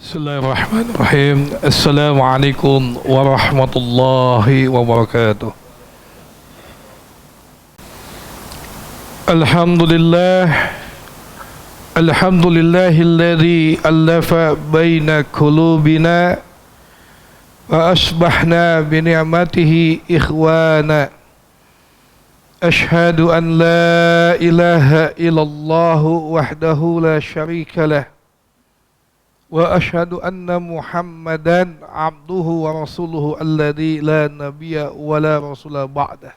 Bismillahirrahmanirrahim. Assalamualaikum warahmatullahi wabarakatuh. Alhamdulillahilladzi allafa baina qulubina wa asbahna bi ni'matihi ikhwana. Ashhadu an la ilaha illallah wahdahu la syarika lah. Wa ashhadu anna Muhammadan abduhu wa rasuluhu alladzi la nabiyya wa la rasula ba'dah.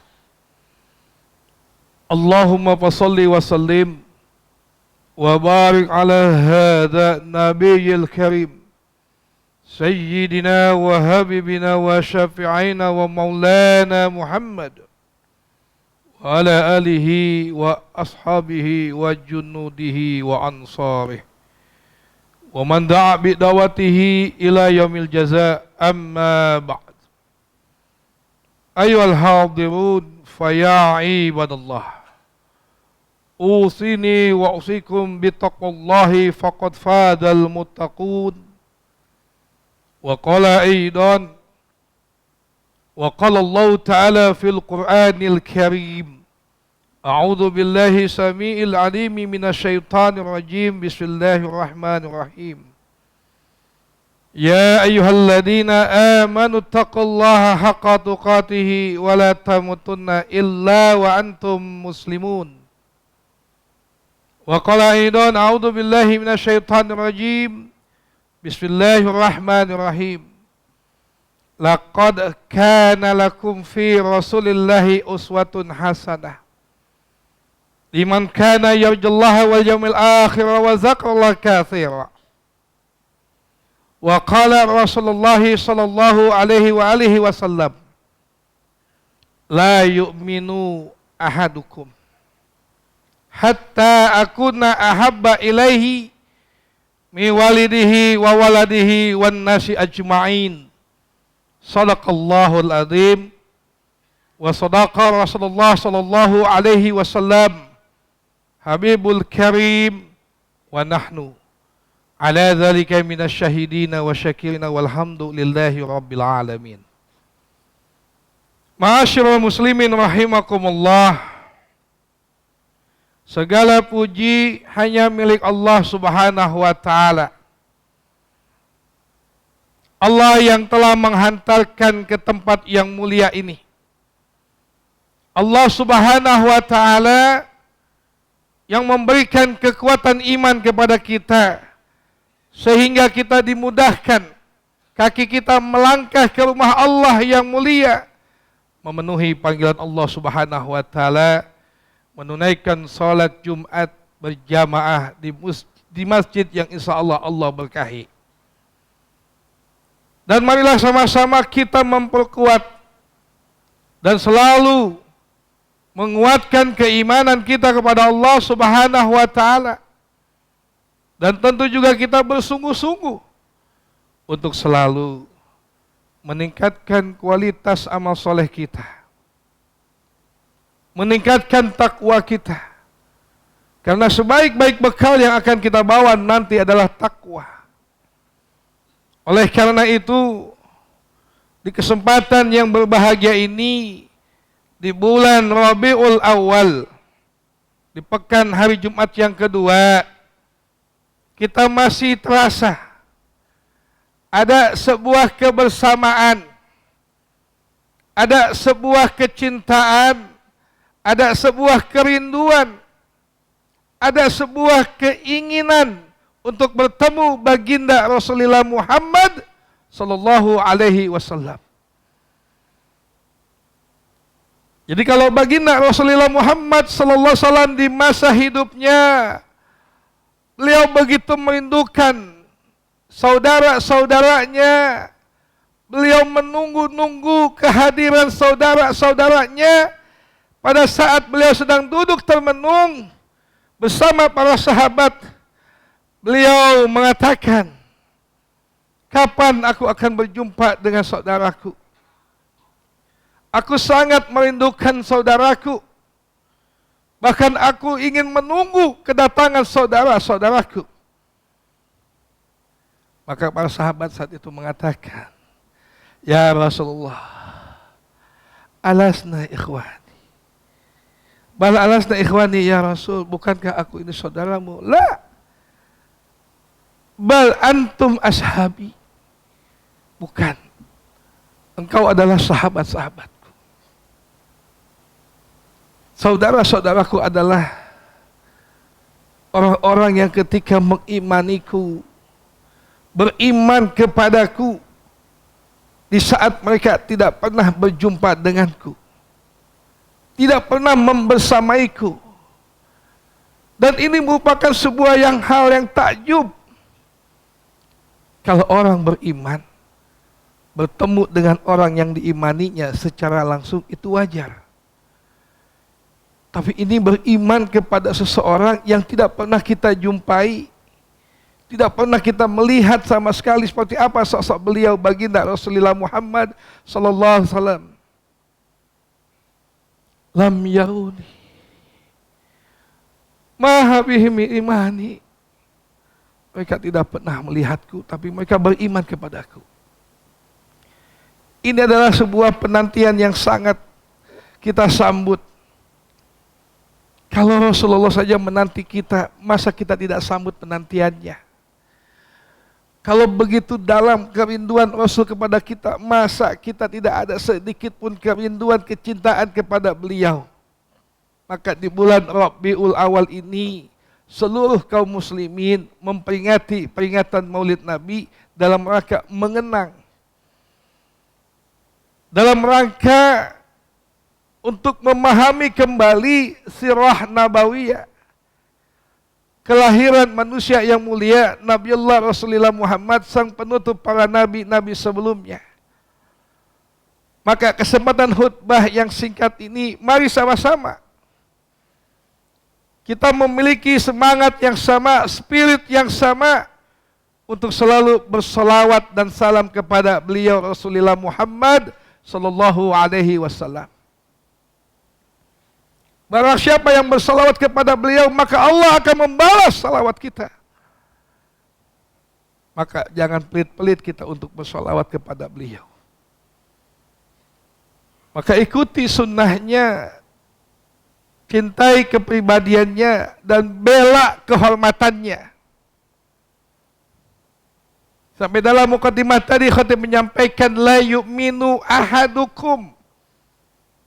Allahumma fasalli wa sallim wa barik ala hadha nabiyyil karim sayyidina wa habibina wa syafi'ina wa maulana Muhammad wa ala alihi wa ashabihi wa junudihi wa ansarihi wa man da'a bi dawatihi ila yaumil jazaa, amma ba'd. Ayyuhal hadirun fa ya ibadallah, usini wa usikum bi taqwallahi faqad fadal muttaqun. Wa qala aidan, wa qala Allah ta'ala fil Qur'anil Karim, a'udzu billahi samiil alimi minasyaitonir rajim. Bismillahirrahmanirrahim. Ya ayyuhalladzina amanu taqullaha haqqa tuqatih wa la tamutunna illa wa antum muslimun. Wa qala aidan, a'udzu billahi minasyaitonir rajim. Bismillahirrahmanirrahim. Laqad kana lakum fi rasulillahi uswatun hasanah liman kana yarjullaha wal yawmil akhir wa dzakarallaha katsira. Wa qala Rasulullah sallallahu alaihi wa alihi wasallam, la yu'minu ahadukum hatta akuna ahabba ilaihi mi walidihi wa waladihi wan nasi ajma'in. Sadaqallahul azim wa sadaqa Rasulullah sallallahu alaihi wasallam Habibul Karim, wa nahnu ala dzalika minasyahidina wa syakirina walhamdulillahi rabbil alamin. Ma'asyiral muslimin rahimakumullah, segala puji hanya milik Allah subhanahu wa ta'ala. Allah yang telah menghantarkan ke tempat yang mulia ini. Allah subhanahu wa ta'ala yang memberikan kekuatan iman kepada kita, sehingga kita dimudahkan kaki kita melangkah ke rumah Allah yang mulia, memenuhi panggilan Allah subhanahu wa ta'ala, menunaikan salat Jumat berjamaah di masjid yang insya Allah Allah berkahi. Dan marilah sama-sama kita memperkuat dan selalu menguatkan keimanan kita kepada Allah subhanahu wa ta'ala. Dan tentu juga kita bersungguh-sungguh untuk selalu meningkatkan kualitas amal soleh kita, meningkatkan takwa kita. Karena sebaik-baik bekal yang akan kita bawa nanti adalah takwa. Oleh karena itu, di kesempatan yang berbahagia ini, di bulan Rabiul Awal, di pekan hari Jumat yang kedua, kita masih terasa ada sebuah kebersamaan, ada sebuah kecintaan, ada sebuah kerinduan, ada sebuah keinginan untuk bertemu baginda Rasulullah Muhammad sallallahu alaihi wasallam. Jadi kalau baginda Rasulullah Muhammad sallallahu alaihi wasallam di masa hidupnya, beliau begitu merindukan saudara-saudaranya. Beliau menunggu-nunggu kehadiran saudara-saudaranya pada saat beliau sedang duduk termenung bersama para sahabat. Beliau mengatakan, kapan aku akan berjumpa dengan saudaraku? Aku sangat merindukan saudaraku. Bahkan aku ingin menunggu kedatangan saudara-saudaraku. Maka para sahabat saat itu mengatakan, ya Rasulullah, alasna ikhwani. Bal alasna ikhwani ya Rasul, bukankah aku ini saudaramu? La. Bal antum ashabi. Bukan. Engkau adalah sahabat-sahabatku. Saudara-saudaraku adalah orang-orang yang ketika mengimaniku, beriman kepadaku, di saat mereka tidak pernah berjumpa denganku, tidak pernah membersamaiku. Dan ini merupakan sebuah hal yang takjub. Kalau orang beriman bertemu dengan orang yang diimaninya secara langsung, itu wajar. Tapi ini beriman kepada seseorang yang tidak pernah kita jumpai, tidak pernah kita melihat sama sekali seperti apa sosok beliau, baginda Rasulullah Muhammad sallallahu alaihi wasallam. Lam yaruni ma bihim imani. Mereka tidak pernah melihatku, tapi mereka beriman kepadaku. Ini adalah sebuah penantian yang sangat kita sambut. Kalau Rasulullah saja menanti kita, masa kita tidak sambut penantiannya? Kalau begitu dalam kerinduan Rasul kepada kita, masa kita tidak ada sedikit pun kerinduan, kecintaan kepada beliau? Maka di bulan Rabiul Awal ini, seluruh kaum muslimin memperingati peringatan Maulid Nabi dalam rangka mengenang, dalam rangka untuk memahami kembali sirah nabawiyah, kelahiran manusia yang mulia, Nabiullah Rasulullah Muhammad, sang penutup para nabi-nabi sebelumnya. Maka kesempatan khutbah yang singkat ini, mari sama-sama kita memiliki semangat yang sama, spirit yang sama, untuk selalu bersolawat dan salam kepada beliau Rasulullah Muhammad sallallahu alaihi wasallam. Barang siapa yang bersalawat kepada beliau, maka Allah akan membalas salawat kita. Maka jangan pelit-pelit kita untuk bersalawat kepada beliau. Maka ikuti sunnahnya, cintai kepribadiannya, dan bela kehormatannya. Sampai dalam mukadimah tadi khatib menyampaikan, la yu'minu ahadukum,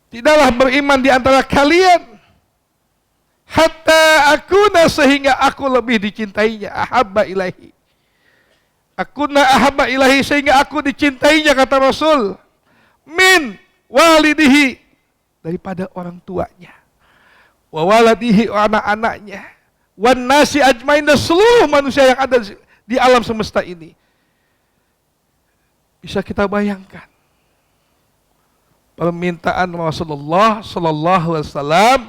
tidaklah beriman di antara kalian, hatta akuna, sehingga aku lebih dicintainya, ahabba ilahi. Akuna ahabba ilahi, sehingga aku dicintainya, kata Rasul, min walidihi, daripada orang tuanya, wa waladihi, anak-anaknya, wan nasi ajmain, dan seluruh manusia yang ada di alam semesta ini. Bisa kita bayangkan permintaan Rasulullah sallallahu alaihi wasallam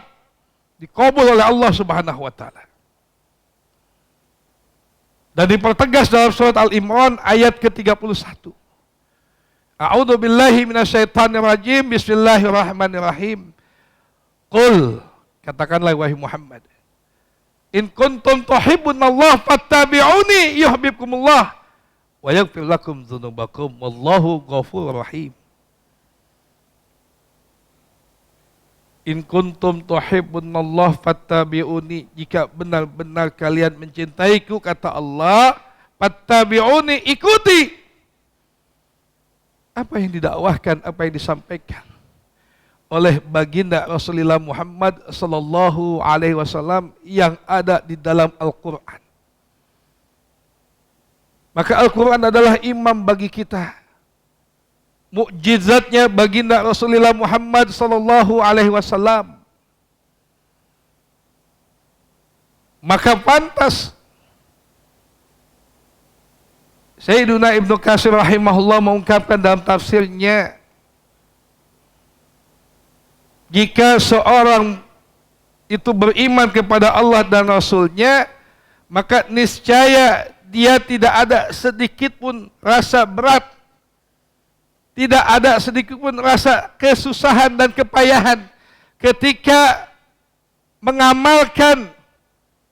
dikabul oleh Allah Subhanahu wa taala. Dan dipertegas dalam surat Al-Imran ayat ke-31. A'udzu billahi minasyaitonir rajim. Bismillahirrahmanirrahim. Qul, katakanlah wahai Muhammad, in kuntum tuhibbunallaha fattabi'uni yuhibbukumullah wa yaghfir lakum dzunubakum wallahu ghafurur rahim. In kuntum tuhibbunallah fattabi'uni, jika benar-benar kalian mencintaiku, kata Allah, fattabi'uni, ikuti apa yang didakwahkan, apa yang disampaikan oleh baginda Rasulullah Muhammad sallallahu alaihi wasallam yang ada di dalam Al-Qur'an. Maka Al-Qur'an adalah imam bagi kita. Mukjizatnya baginda Rasulullah Muhammad sallallahu alaihi wasallam. Maka pantas Sayyiduna Ibnu Katsir rahimahullah mengungkapkan dalam tafsirnya, jika seorang itu beriman kepada Allah dan Rasulnya, maka niscaya dia tidak ada sedikit pun rasa berat, tidak ada sedikit pun rasa kesusahan dan kepayahan ketika mengamalkan,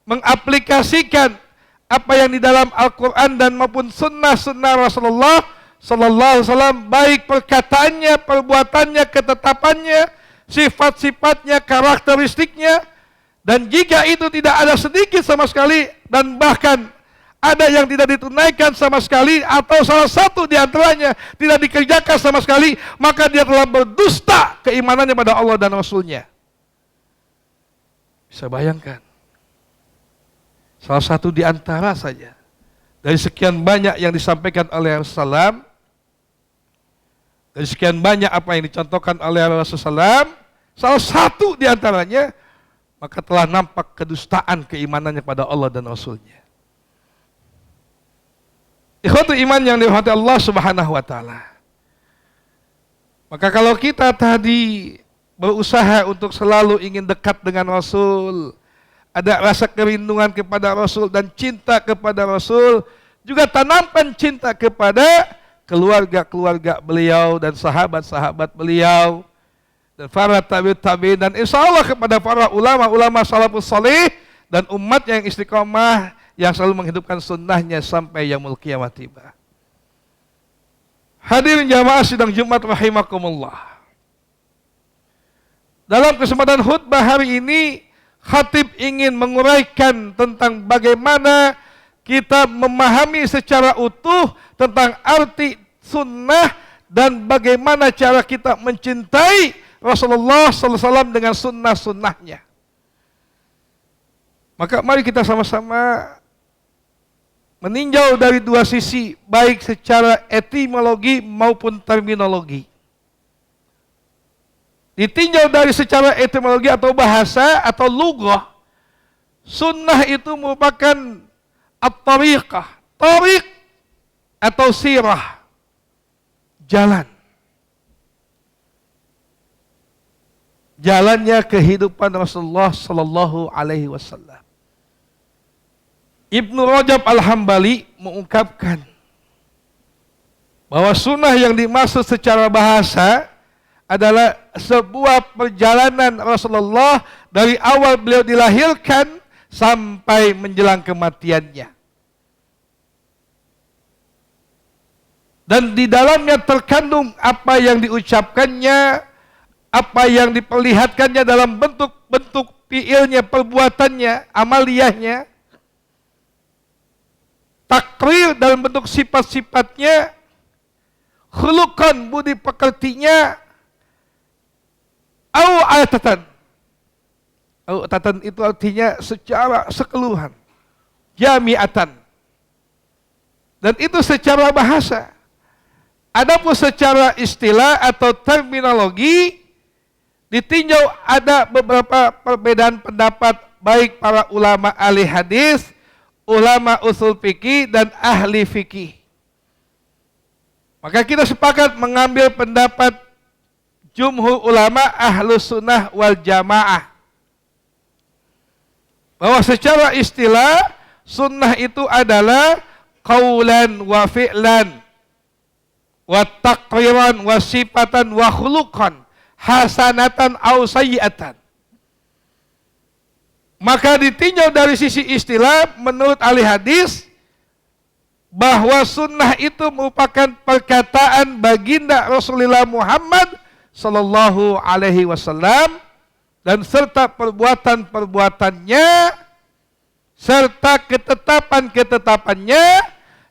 mengaplikasikan apa yang di dalam Al-Quran dan maupun sunnah-sunnah Rasulullah Sallallahu Alaihi Wasallam, baik perkataannya, perbuatannya, ketetapannya, sifat-sifatnya, karakteristiknya. Dan jika itu tidak ada sedikit sama sekali, dan bahkan ada yang tidak ditunaikan sama sekali, atau salah satu di antaranya tidak dikerjakan sama sekali, maka dia telah berdusta keimanannya pada Allah dan Rasulnya. Bisa bayangkan, salah satu di antara saja dari sekian banyak yang disampaikan oleh Rasulullah, dari sekian banyak apa yang dicontohkan oleh Rasulullah, salah satu di antaranya, maka telah nampak kedustaan keimanannya pada Allah dan Rasulnya. Ikhwatul iman yang dirahmati Allah Subhanahu wa Ta'ala. Maka kalau kita tadi berusaha untuk selalu ingin dekat dengan Rasul, ada rasa kerinduan kepada Rasul dan cinta kepada Rasul, juga tanamkan cinta kepada keluarga-keluarga beliau dan sahabat-sahabat beliau, dan para tabi'in, dan insya Allah kepada para ulama-ulama salafus salih dan umat yang istiqomah yang selalu menghidupkan sunnahnya sampai yaumul qiyamah tiba. Hadirin jamaah sidang Jumat rahimakumullah. Dalam kesempatan khutbah hari ini, khatib ingin menguraikan tentang bagaimana kita memahami secara utuh tentang arti sunnah dan bagaimana cara kita mencintai Rasulullah SAW dengan sunnah-sunnahnya. Maka mari kita sama-sama meninjau dari dua sisi, baik secara etimologi maupun terminologi. Ditinjau dari secara etimologi atau bahasa atau lughah, sunnah itu merupakan at-tariqah, tariq atau sirah, jalan. Jalannya kehidupan Rasulullah Sallallahu Alaihi Wasallam. Ibnu Rajab Al-Hambali mengungkapkan bahwa sunnah yang dimaksud secara bahasa adalah sebuah perjalanan Rasulullah dari awal beliau dilahirkan sampai menjelang kematiannya. Dan di dalamnya terkandung apa yang diucapkannya, apa yang diperlihatkannya dalam bentuk-bentuk fiilnya, perbuatannya, amaliyahnya, takrir dalam bentuk sifat-sifatnya, khuluqan budi pekertinya, au atatan. Au atatan itu artinya secara sekeluhan, jami'atan. Dan itu secara bahasa. Adapun secara istilah atau terminologi, ditinjau ada beberapa perbedaan pendapat baik para ulama ahli hadis, ulama usul fikih dan ahli fikih. Maka kita sepakat mengambil pendapat jumhur ulama ahlus sunnah wal jamaah, bahwa secara istilah sunnah itu adalah qaulan wa fi'lan wa taqriran wa sifatan wa khuluqan hasanatan au sayyi'atan. Maka ditinjau dari sisi istilah, menurut ahli hadis, bahwa sunnah itu merupakan perkataan baginda Rasulullah Muhammad Sallallahu Alaihi Wasallam, dan serta perbuatan-perbuatannya, serta ketetapan-ketetapannya,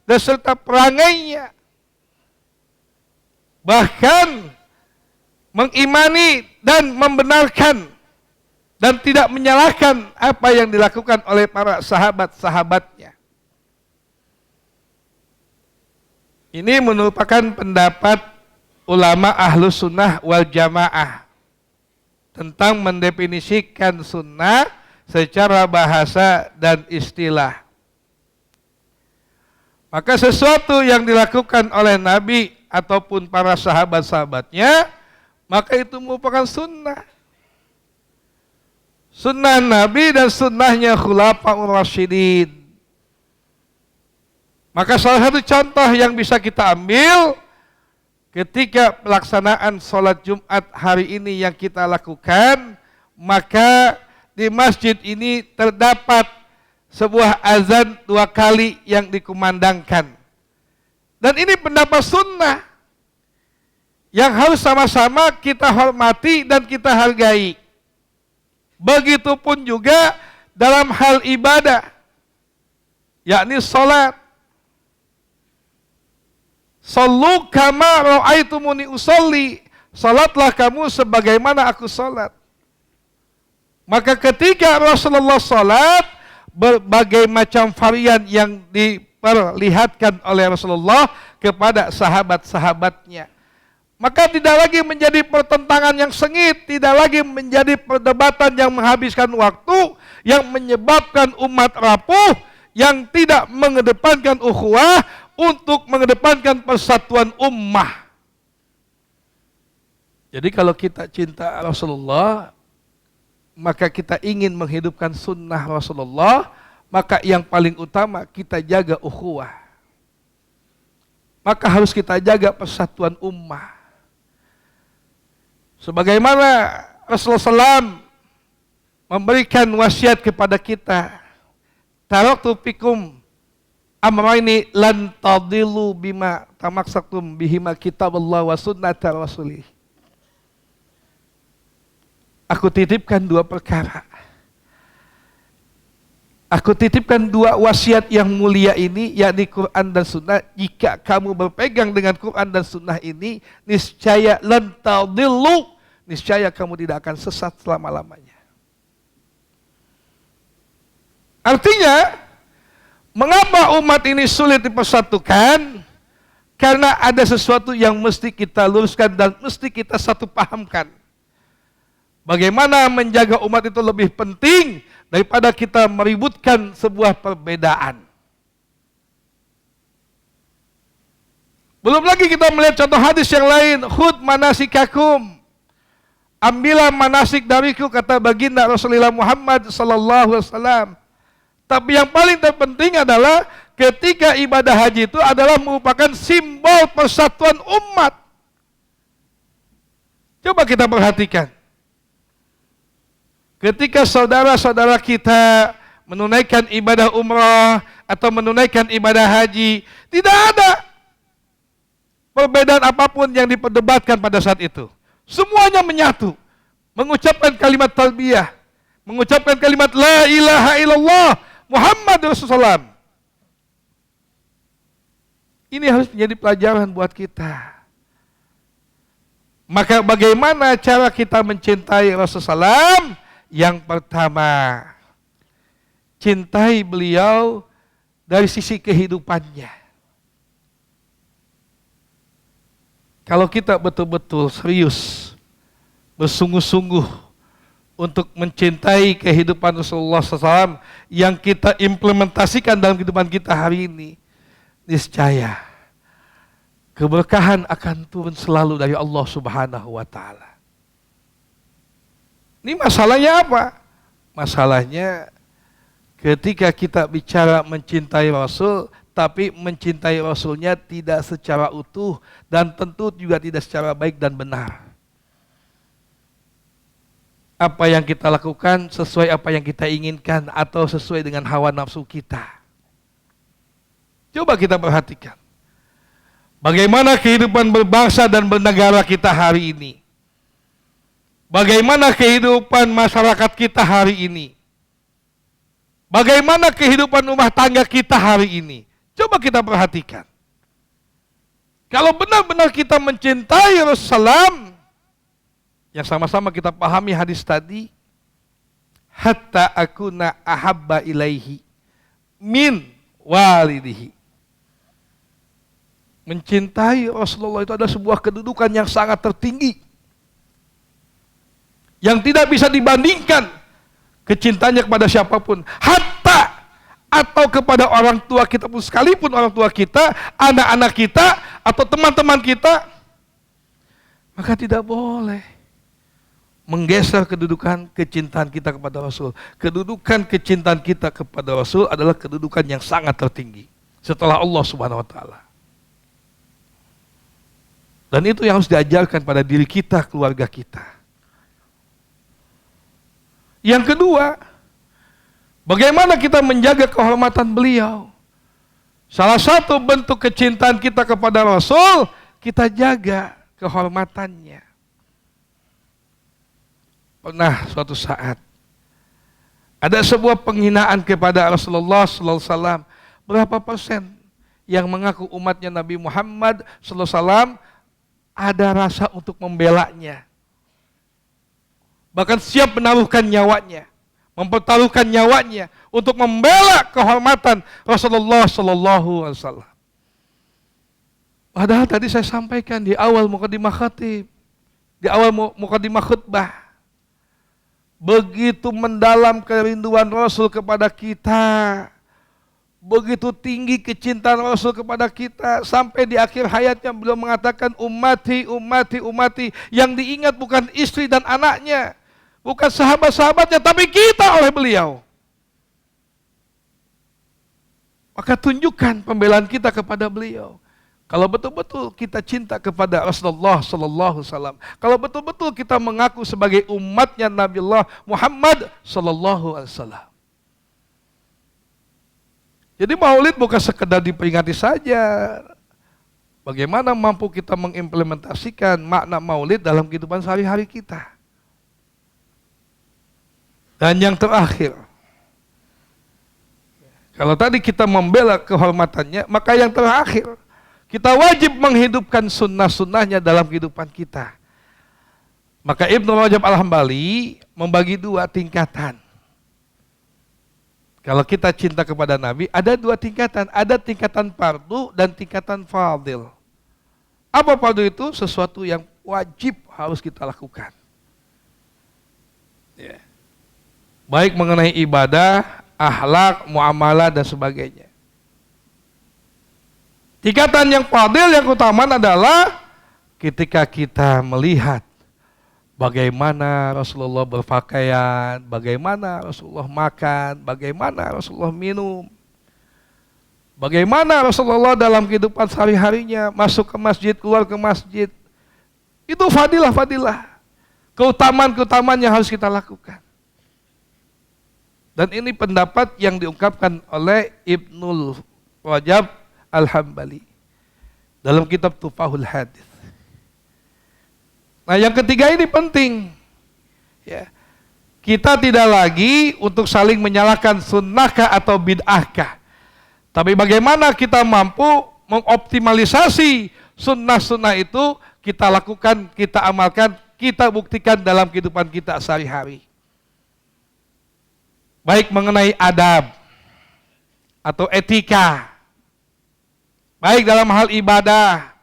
dan serta perangainya. Bahkan mengimani dan membenarkan dan tidak menyalahkan apa yang dilakukan oleh para sahabat-sahabatnya. Ini merupakan pendapat ulama ahlus sunnah wal jamaah tentang mendefinisikan sunnah secara bahasa dan istilah. Maka sesuatu yang dilakukan oleh Nabi ataupun para sahabat-sahabatnya, maka itu merupakan sunnah. Sunnah Nabi dan sunnahnya Khulafaur Rasyidin. Maka salah satu contoh yang bisa kita ambil ketika pelaksanaan sholat Jumat hari ini yang kita lakukan, maka di masjid ini terdapat sebuah azan 2 kali yang dikumandangkan. Dan ini pendapat sunnah yang harus sama-sama kita hormati dan kita hargai. Begitupun juga dalam hal ibadah, yakni salat. Sallu kama ra'aitumuni usolli. Salatlah kamu sebagaimana aku salat. Maka ketika Rasulullah salat, berbagai macam varian yang diperlihatkan oleh Rasulullah kepada sahabat-sahabatnya. Maka tidak lagi menjadi pertentangan yang sengit, tidak lagi menjadi perdebatan yang menghabiskan waktu, yang menyebabkan umat rapuh, yang tidak mengedepankan ukhuwah untuk mengedepankan persatuan ummah. Jadi kalau kita cinta Rasulullah, maka kita ingin menghidupkan sunnah Rasulullah, maka yang paling utama kita jaga ukhuwah. Maka harus kita jaga persatuan ummah. Sebagaimana Rasulullah SAW memberikan wasiat kepada kita, taraktu fikum amrayni lan tadillu bima tamaksaktum bihima kitabullah wa sunnata rasulih. Aku titipkan 2 perkara. Aku titipkan 2 wasiat yang mulia ini, yakni Quran dan Sunnah. Jika kamu berpegang dengan Quran dan Sunnah ini, niscaya lan tadillu, niscaya kamu tidak akan sesat selama-lamanya. Artinya, mengapa umat ini sulit dipersatukan? Karena ada sesuatu yang mesti kita luruskan dan mesti kita satu pahamkan. Bagaimana menjaga umat itu lebih penting daripada kita meributkan sebuah perbedaan. Belum lagi kita melihat contoh hadis yang lain, khud manasikakum. Ambillah manasik dariku, kata baginda Rasulullah Muhammad sallallahu alaihi wasallam. Tapi yang paling terpenting adalah ketika ibadah haji itu adalah merupakan simbol persatuan umat. Coba kita perhatikan. Ketika saudara-saudara kita menunaikan ibadah umrah atau menunaikan ibadah haji, tidak ada perbedaan apapun yang diperdebatkan pada saat itu. Semuanya menyatu, mengucapkan kalimat talbiyah, mengucapkan kalimat la ilaha illallah Muhammad Rasulullah. Ini harus menjadi pelajaran buat kita. Maka bagaimana cara kita mencintai Rasulullah SAW? Yang pertama, cintai beliau dari sisi kehidupannya. Kalau kita betul-betul serius, bersungguh-sungguh untuk mencintai kehidupan Rasulullah SAW yang kita implementasikan dalam kehidupan kita hari ini, niscaya keberkahan akan turun selalu dari Allah Subhanahu wa Ta'ala. Ini masalahnya apa? Masalahnya ketika kita bicara mencintai Rasul, tapi mencintai Rasulnya tidak secara utuh dan tentu juga tidak secara baik dan benar. Apa yang kita lakukan sesuai apa yang kita inginkan atau sesuai dengan hawa nafsu kita. Coba kita perhatikan. Bagaimana kehidupan berbangsa dan bernegara kita hari ini? Bagaimana kehidupan masyarakat kita hari ini? Bagaimana kehidupan rumah tangga kita hari ini? Coba kita perhatikan. Kalau benar-benar kita mencintai Rasulullah, yang sama-sama kita pahami hadis tadi, hatta akuna ahabba ilaihi min walidihi. Mencintai Rasulullah itu adalah sebuah kedudukan yang sangat tertinggi, yang tidak bisa dibandingkan kecintanya kepada siapapun, hatta atau kepada orang tua kita pun sekalipun, orang tua kita, anak-anak kita, atau teman-teman kita, maka tidak boleh menggeser kedudukan kecintaan kita kepada Rasul. Kedudukan kecintaan kita kepada Rasul adalah kedudukan yang sangat tertinggi setelah Allah Subhanahu wa Ta'ala. Dan itu yang harus diajarkan pada diri kita, keluarga kita. Yang kedua, Bagaimana kita menjaga kehormatan beliau? Salah satu bentuk kecintaan kita kepada Rasul, kita jaga kehormatannya. Pernah suatu saat ada sebuah penghinaan kepada Rasulullah sallallahu alaihi wasallam. Berapa persen yang mengaku umatnya Nabi Muhammad sallallahu alaihi wasallam ada rasa untuk membelanya? Bahkan siap menaruhkan nyawanya, mempertaruhkan nyawanya untuk membela kehormatan Rasulullah sallallahu alaihi wasallam. Padahal tadi saya sampaikan di awal mukadimah khatib, di awal mukadimah khutbah, begitu mendalam kerinduan Rasul kepada kita, begitu tinggi kecintaan Rasul kepada kita, sampai di akhir hayatnya beliau mengatakan ummati, ummati, ummati. Yang diingat bukan istri dan anaknya, bukan sahabat-sahabatnya, tapi kita oleh beliau. Maka tunjukkan pembelaan kita kepada beliau. Kalau betul-betul kita cinta kepada Rasulullah sallallahu alaihi wasallam, kalau betul-betul kita mengaku sebagai umatnya Nabiullah Muhammad sallallahu alaihi wasallam. Jadi maulid bukan sekedar diperingati saja. Bagaimana mampu kita mengimplementasikan makna maulid dalam kehidupan sehari-hari kita. Dan yang terakhir, kalau tadi kita membela kehormatannya, maka yang terakhir, kita wajib menghidupkan sunnah-sunnahnya dalam kehidupan kita. Maka Ibnu Rajab Al-Hambali membagi dua tingkatan. Kalau kita cinta kepada Nabi, ada dua tingkatan. Ada tingkatan fardu dan tingkatan fadil. Apa fardu itu? Sesuatu yang wajib harus kita lakukan. Ya. Baik mengenai ibadah, akhlak, muamalah, dan sebagainya. Tingkatan yang fadil, yang utama adalah ketika kita melihat bagaimana Rasulullah berpakaian, bagaimana Rasulullah makan, bagaimana Rasulullah minum, bagaimana Rasulullah dalam kehidupan sehari-harinya, masuk ke masjid, keluar ke masjid. Itu fadilah-fadilah, keutamaan-keutamaan yang harus kita lakukan. Dan ini pendapat yang diungkapkan oleh Ibnu Rajab Al-Hambali dalam kitab Tufahul Hadits. Nah, yang ketiga ini penting. Ya. Kita tidak lagi untuk saling menyalahkan sunnahkah atau bid'ahkah. Tapi bagaimana kita mampu mengoptimalisasi sunnah-sunnah itu, kita lakukan, kita amalkan, kita buktikan dalam kehidupan kita sehari-hari. Baik mengenai adab atau etika, baik dalam hal ibadah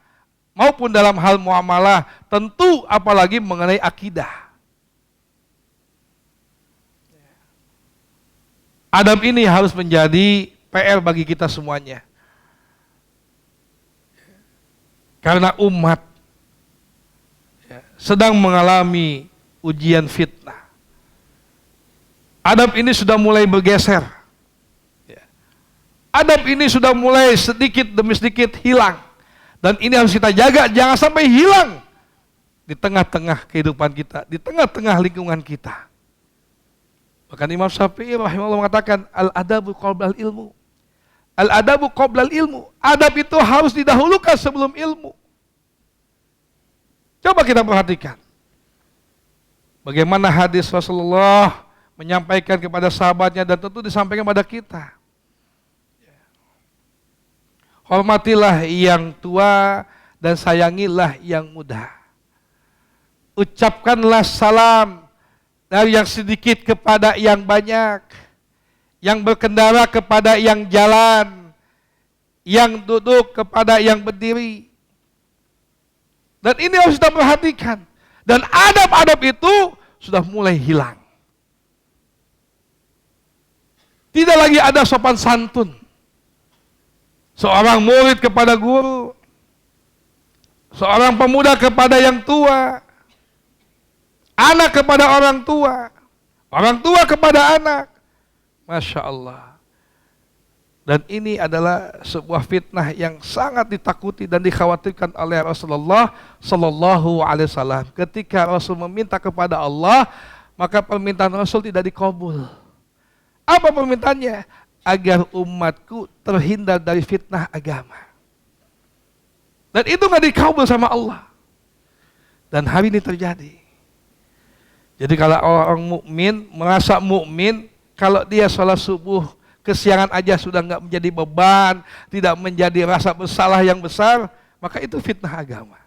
maupun dalam hal muamalah, tentu apalagi mengenai akidah. Adab ini harus menjadi PR bagi kita semuanya. Karena umat sedang mengalami ujian fitnah. Adab ini sudah mulai bergeser. Adab ini sudah mulai sedikit demi sedikit hilang. Dan ini harus kita jaga, jangan sampai hilang di tengah-tengah kehidupan kita, di tengah-tengah lingkungan kita. Bahkan Imam Syafi'i rahimahullah mengatakan, al-adabu qoblal ilmu. Al-adabu qoblal ilmu. Adab itu harus didahulukan sebelum ilmu. Coba kita perhatikan. Bagaimana hadis Rasulullah menyampaikan kepada sahabatnya dan tentu disampaikan kepada kita. Hormatilah yang tua dan sayangilah yang muda. Ucapkanlah salam dari yang sedikit kepada yang banyak, yang berkendara kepada yang jalan, yang duduk kepada yang berdiri. Dan ini harus kita perhatikan. Dan adab-adab itu sudah mulai hilang. Tidak lagi ada sopan santun. Seorang murid kepada guru, seorang pemuda kepada yang tua, anak kepada orang tua kepada anak. Masya Allah. Dan ini adalah sebuah fitnah yang sangat ditakuti dan dikhawatirkan oleh Rasulullah Sallallahu Alaihi Wasallam. Ketika Rasul meminta kepada Allah, maka permintaan Rasul tidak dikabul. Apa permintaannya? Agar umatku terhindar dari fitnah agama. Dan itu nggak dikabul sama Allah. Dan hari ini terjadi. Jadi kalau orang mukmin merasa mukmin, kalau dia sholat subuh kesiangan aja sudah nggak menjadi beban, tidak menjadi rasa bersalah yang besar, maka itu fitnah agama.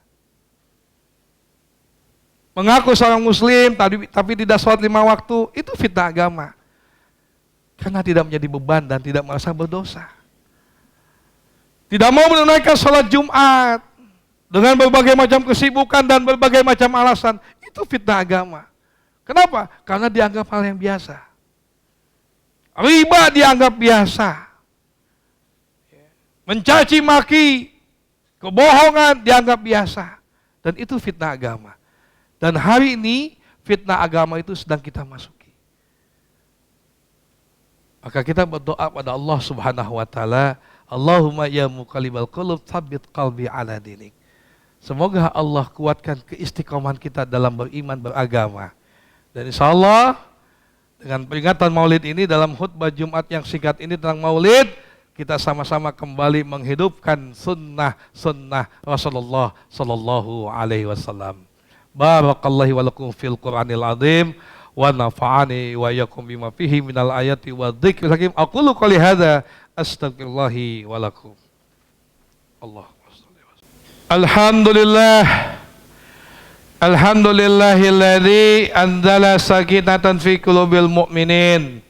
Mengaku seorang muslim tapi tidak sholat 5 waktu, itu fitnah agama. Karena tidak menjadi beban dan tidak merasa berdosa. Tidak mau menunaikan sholat Jumat dengan berbagai macam kesibukan dan berbagai macam alasan, itu fitnah agama. Kenapa? Karena dianggap hal yang biasa. Riba dianggap biasa. Mencaci maki, kebohongan dianggap biasa. Dan itu fitnah agama. Dan hari ini fitnah agama itu sedang kita masuki. Maka kita berdoa pada Allah Subhanahu wa taala, Allahumma ya muqallibal qulub tsabbit qalbi ala dinik. Semoga Allah kuatkan keistiqomahan kita dalam beriman beragama. Dan insyaallah dengan peringatan Maulid ini, dalam khutbah Jumat yang singkat ini tentang Maulid, kita sama-sama kembali menghidupkan sunnah Rasulullah sallallahu alaihi wasallam. Barakallahu wa lakum fil Qur'anil azim wa nafa'ani wa iyyakum bima fihi minal ayati wa dzikril hakim. Aqulu qouli hadza astaghfirullahi wa lakum. Alhamdulillah. Alhamdulillahilladzi anzala sakinatan fi qulubil mu'minin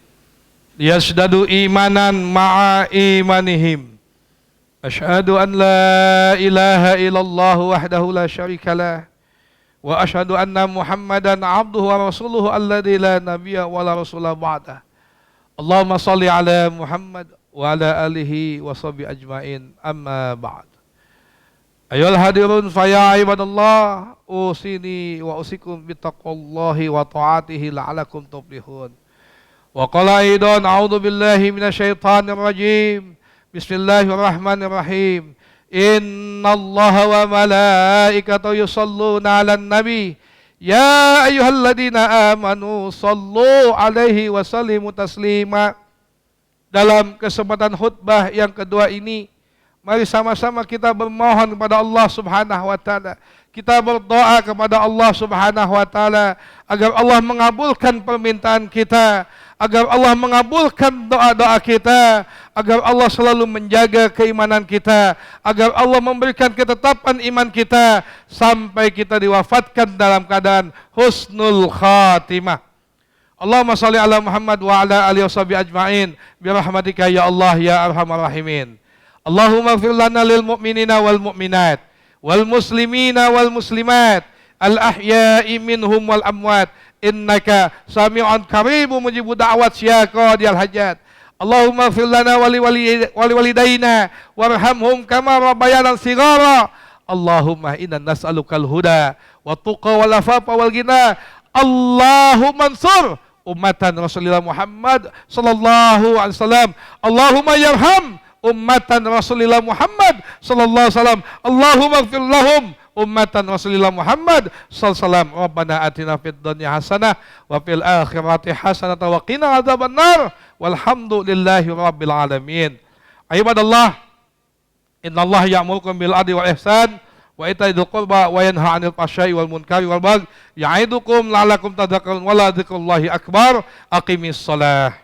yasdadu imanan ma'a imanihim. Asyhadu an la ilaha illallah wahdahu la syarikalah wa asyhadu anna Muhammadan abduhu wa rasuluhu alladzi la nabiyya wa la rasula ba'dah. Allahumma shalli ala Muhammad wa ala alihi wa sahbihi ajmain. Amma ba'd. Ayyuhal hadirun fa ya ibadallah, usini wa usikum bittaqwallahi wa ta'atihi la'alakum tuflihun. Wa qala aidan a'udzu billahi minasyaitonir rajim. Bismillahirrahmanirrahim. Innallaha wa malaikatahu yusholluna 'alan nabi. Ya ayyuhalladzina amanu shallu 'alaihi wa sallimu taslima. Dalam kesempatan khutbah yang kedua ini, mari sama-sama kita bermohon kepada Allah Subhanahu wa taala. Kita berdoa kepada Allah Subhanahu wa taala agar Allah mengabulkan permintaan kita, agar Allah mengabulkan doa-doa kita, agar Allah selalu menjaga keimanan kita, agar Allah memberikan ketetapan iman kita sampai kita diwafatkan dalam keadaan husnul khatimah. Allahumma shalli ala Muhammad wa ala alihi washabihi ajmain bi rahmatika ya Allah ya arhamar rahimin. Allahumma ighfir lana lil mu'minina wal mu'minat wal muslimina wal muslimat al ahya'i minhum wal amwat innaka sami'un qaribun mujibud da'wat ya qadiyal hajat. Allahumma ighfir lana wa li walidayna warhamhum kama rabbayana shighara. Allahumma inna nas'alukal huda wa tuqa wal afafa wal ghina. Allahumma ansur ummatan Rasulullah Muhammad sallallahu alaihi wasallam. Allahumma yarham ummatan Rasulullah Muhammad sallallahu alaihi wasallam. Allahumma ighfir lahum ummatan Rasulullah Muhammad sallallahu alaihi wasallam. Rabbana atina fid dunya hasanah wa fil akhirati hasanah wa qina adzabannar. Walhamdulillahi rabbil alamin. Ibadallah, innallaha ya'murukum bil adli wal ihsan wa ita'i dzil qurba wa yanha 'anil fahsya'i wal munkari wal baghi ya'idukum la'allakum tadhakkarun wa la dzikrullahi akbar. Aqimis shalah.